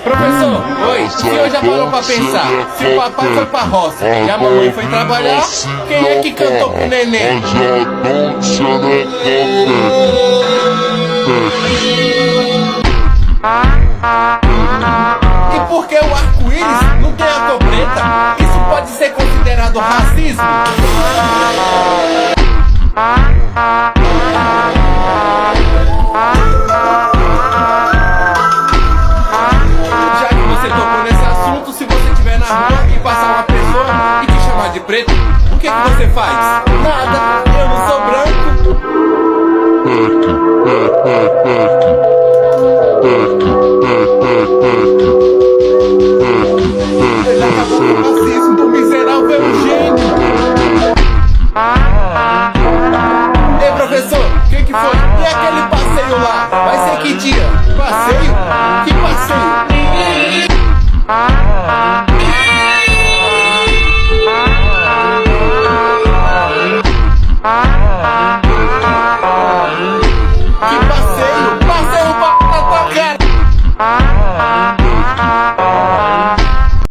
Professor, oi, o senhor já parou pra pensar? Se o papai foi pra roça e a mamãe foi trabalhar, quem é que cantou pro neném? E por que o arco-íris não tem a cor preta? Isso pode ser considerado racismo? Já que você tocou nesse assunto, se você estiver na rua e passar uma pessoa e te chamar de preto, o que você faz? Nada.